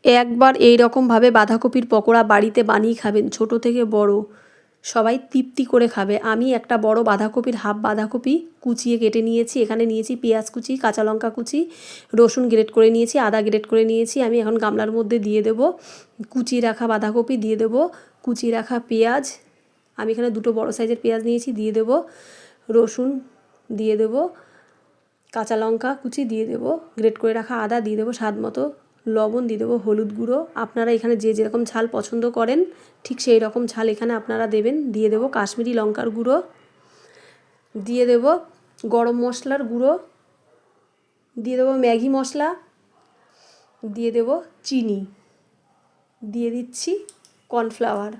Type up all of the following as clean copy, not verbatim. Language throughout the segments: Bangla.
একবার এই রকমভাবে বাঁধাকপির পকোড়া বাড়িতে বানিয়ে খাবেন, ছোট থেকে বড় সবাই তৃপ্তি করে খাবে। আমি একটা বড় বাঁধাকপির হাফ বাঁধাকপি কুচিয়ে কেটে নিয়েছি, এখানে নিয়েছি পেঁয়াজ কুচি, কাঁচা লঙ্কা কুচি, রসুন গ্রেট করে নিয়েছি, আদা গ্রেট করে নিয়েছি। আমি এখন গামলার মধ্যে দিয়ে দেব কুচিয়ে রাখা বাঁধাকপি, দিয়ে দেব কুচিয়ে রাখা পেঁয়াজ, আমি এখানে দুটো বড় সাইজের পেঁয়াজ নিয়েছি, দিয়ে দেব রসুন, দিয়ে দেব কাঁচা লঙ্কা কুচি, দিয়ে দেব গ্রেট করে রাখা আদা, দিয়ে দেবো স্বাদ মতো লবণ, দিয়ে দেবো হলুদ গুঁড়ো। আপনারা এখানে যে যেরকম ঝাল পছন্দ করেন ঠিক সেই রকম ঝাল এখানে আপনারা দেবেন। দিয়ে দেবো কাশ্মীরি লঙ্কার গুঁড়ো, দিয়ে দেবো গরম মশলার গুঁড়ো, দিয়ে দেবো ম্যাগি মশলা, দিয়ে দেবো চিনি, দিয়ে দিচ্ছি কর্নফ্লাওয়ার।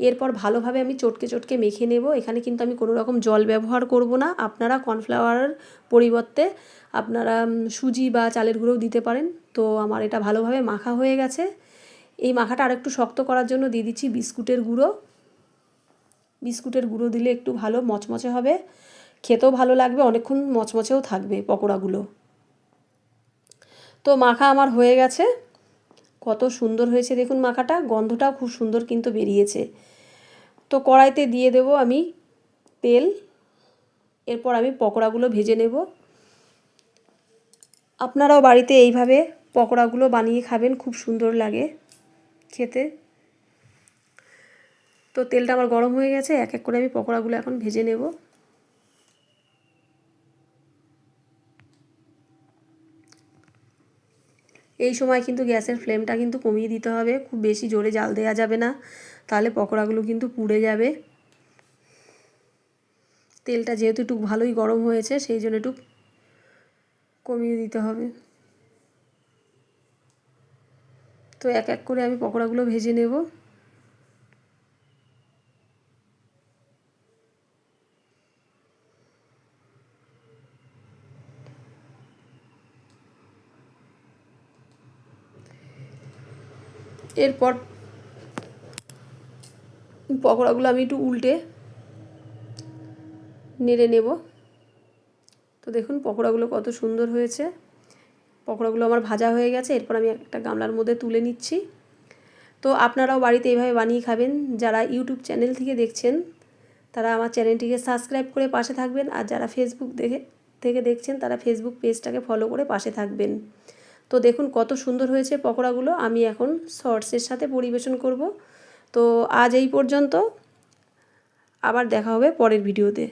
এরপর ভালোভাবে আমি চটকে চটকে মেখে নেব। এখানে কিন্তু আমি কোনো রকম জল ব্যবহার করব না। আপনারা কর্নফ্লাওয়ারের পরিবর্তে আপনারা সুজি বা চালের গুঁড়োও দিতে পারেন। তো আমার এটা ভালোভাবে মাখা হয়ে গেছে। এই মাখাটা আরেকটু শক্ত করার জন্য দিয়ে দিচ্ছি বিস্কুটের গুঁড়ো। বিস্কুটের গুঁড়ো দিলে একটু ভালো মচমচে হবে, খেতেও ভালো লাগবে, অনেকক্ষণ মচমচেও থাকবে পকোড়াগুলো। তো মাখা আমার হয়ে গেছে, কত সুন্দর হয়েছে দেখুন মাখাটা, গন্ধটাও খুব সুন্দর কিন্তু বেরিয়েছে। তো কড়াইতে দিয়ে দেব আমি তেল, এরপর আমি পকোড়াগুলো ভেজে নেব। আপনারাও বাড়িতে এইভাবে পকোড়াগুলো বানিয়ে খাবেন, খুব সুন্দর লাগে খেতে। তো তেলটা আমার গরম হয়ে গেছে, এক এক করে আমি পকোড়াগুলো এখন ভেজে নেব। এই সময় কিন্তু গ্যাসের ফ্লেমটা কিন্তু কমিয়ে দিতে হবে, খুব বেশি জোরে জাল দেওয়া যাবে না, তাহলে পকোড়াগুলো কিন্তু পুড়ে যাবে। তেলটা যেহেতু একটু ভালোই গরম হয়েছে সেই জন্য একটু কমিয়ে দিতে হবে। তো এক এক করে আমি পকোড়াগুলো ভেজে নেব। এরপর পকোড়াগুলো আমি একটু উল্টে নেড়ে নেব। তো দেখুন পকোড়াগুলো কত সুন্দর হয়েছে। পকোড়াগুলো আমার ভাজা হয়ে গেছে, এরপর আমি একটা গামলার মধ্যে তুলে নিচ্ছি। তো আপনারাও বাড়িতে এইভাবে বানিয়ে খাবেন। যারা ইউটিউব চ্যানেল থেকে দেখছেন তারা আমার চ্যানেলটিকে সাবস্ক্রাইব করে পাশে থাকবেন, আর যারা ফেসবুক থেকে দেখছেন তারা ফেসবুক পেজটাকে ফলো করে পাশে থাকবেন। তো দেখুন কত সুন্দর হয়েছে পকোড়াগুলো। আমি এখন সসের সাথে পরিবেশন করব। তো আজ এই পর্যন্ত, আবার দেখা হবে পরের ভিডিওতে।